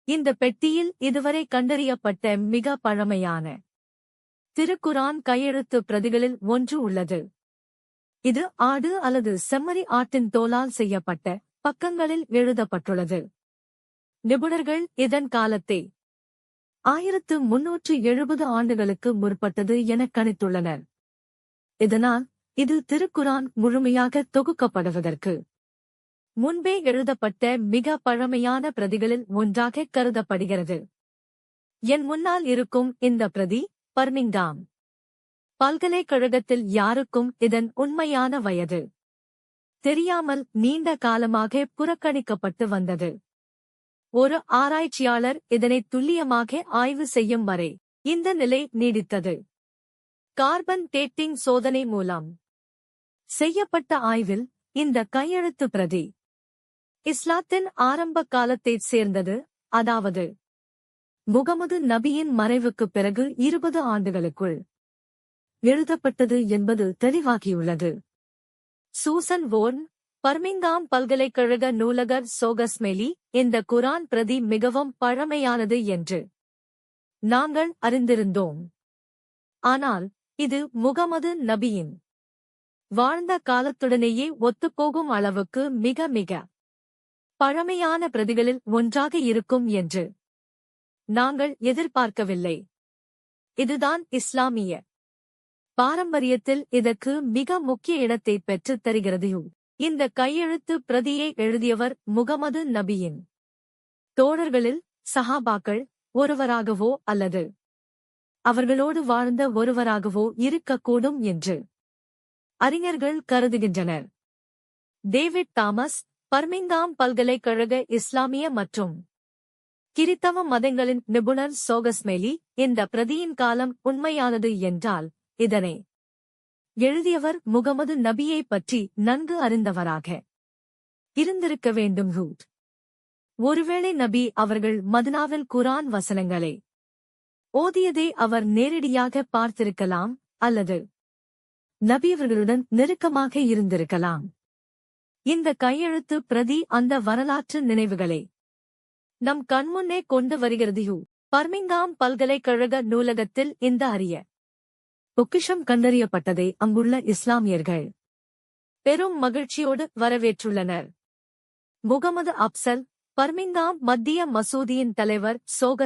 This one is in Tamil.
இந்த பெட்டியில் இதுவரை கண்டறியப்பட்ட மிக பழமையான திருக்குரான் கையெழுத்து பிரதிகளில் ஒன்று உள்ளது. இது ஆடு அல்லது செம்மறி ஆட்டின் தோலால் செய்யப்பட்ட பக்கங்களில் எழுதப்பட்டுள்ளது. நிபுணர்கள் இதன் காலத்தை 1370 ஆண்டுகளுக்கு முற்பட்டது என கணித்துள்ளனர். இதனால் இது திருக்குரான் முழுமையாக தொகுக்கப்படுவதற்கு முன்பே எழுதப்பட்ட மிக பழமையான பிரதிகளில் ஒன்றாக கருதப்படுகிறது. என் முன்னால் இருக்கும் இந்த பிரதி பர்மிங்காம் பல்கலைக்கழகத்தில் யாருக்கும் இதன் உண்மையான வயது தெரியாமல் நீண்ட காலமாக புறக்கணிக்கப்பட்டு வந்தது. ஒரு ஆராய்ச்சியாளர் இதனை துல்லியமாக ஆய்வு செய்யும் வரை இந்த நிலை நீடித்தது. கார்பன் டேட்டிங் சோதனை மூலம் செய்யப்பட்ட ஆய்வில் இந்த கையெழுத்து பிரதி இஸ்லாத்தின் ஆரம்ப காலத்தைச் சேர்ந்தது, அதாவது முகமது நபியின் மறைவுக்குப் பிறகு 20 ஆண்டுகளுக்குள் எழுதப்பட்டது என்பது தெளிவாகியுள்ளது. சூசன் வோர்ன், பர்மிங்காம் பல்கலைக்கழக நூலகர் சோகஸ்மெலி, இந்த குரான் பிரதி மிகவும் பழமையானது என்று நாங்கள் அறிந்திருந்தோம். ஆனால் இது முகமது நபியின் வாழ்ந்த காலத்துடனேயே ஒத்துப்போகும் அளவுக்கு மிக மிக பழமையான பிரதிகளில் ஒன்றாக இருக்கும் என்று நாங்கள் எதிர்பார்க்கவில்லை. இதுதான் இஸ்லாமிய பாரம்பரியத்தில் இதற்கு மிக முக்கிய இடத்தை பெற்றுத் தருகிறது. இந்த கையெழுத்து பிரதியை எழுதியவர் முகமது நபியின் தோழர்களில் சஹாபாக்கள் ஒருவராகவோ அல்லது அவர்களோடு வாழ்ந்த ஒருவராகவோ இருக்கக்கூடும் என்று அறிஞர்கள் கருதுகின்றனர். டேவிட் தாமஸ், பர்மிங்காம் பல்கலைக்கழக இஸ்லாமிய மற்றும் கிறித்தவ மதங்களின் நிபுணர் சோகஸ்மெலி, இந்த பிரதியின் காலம் உண்மையானது என்றால் இதனை எழுதியவர் முகமது நபியை பற்றி நன்கு அறிந்தவராக இருந்திருக்க வேண்டும். ஒருவேளை நபி அவர்கள் மதினாவில் குரான் வசனங்களை ஓதியதை அவர் நேரடியாக பார்த்திருக்கலாம் அல்லது நபியவர்களுடன் நெருக்கமாக இருந்திருக்கலாம். இந்த கையெழுத்து பிரதி அந்த வரலாற்று நினைவுகளை நம் கண்முன்னே கொண்டு வருகிறது. பர்மிங்காம் பல்கலைக்கழக நூலகத்தில் இந்த அரிய பொக்கிஷம் கண்டறியப்பட்டதை அங்குள்ள இஸ்லாமியர்கள் பெரும் மகிழ்ச்சியோடு வரவேற்றுள்ளனர். முகமது அப்சல், பர்மிங்காம் மத்திய மசூதியின் தலைவர் சோகஸ்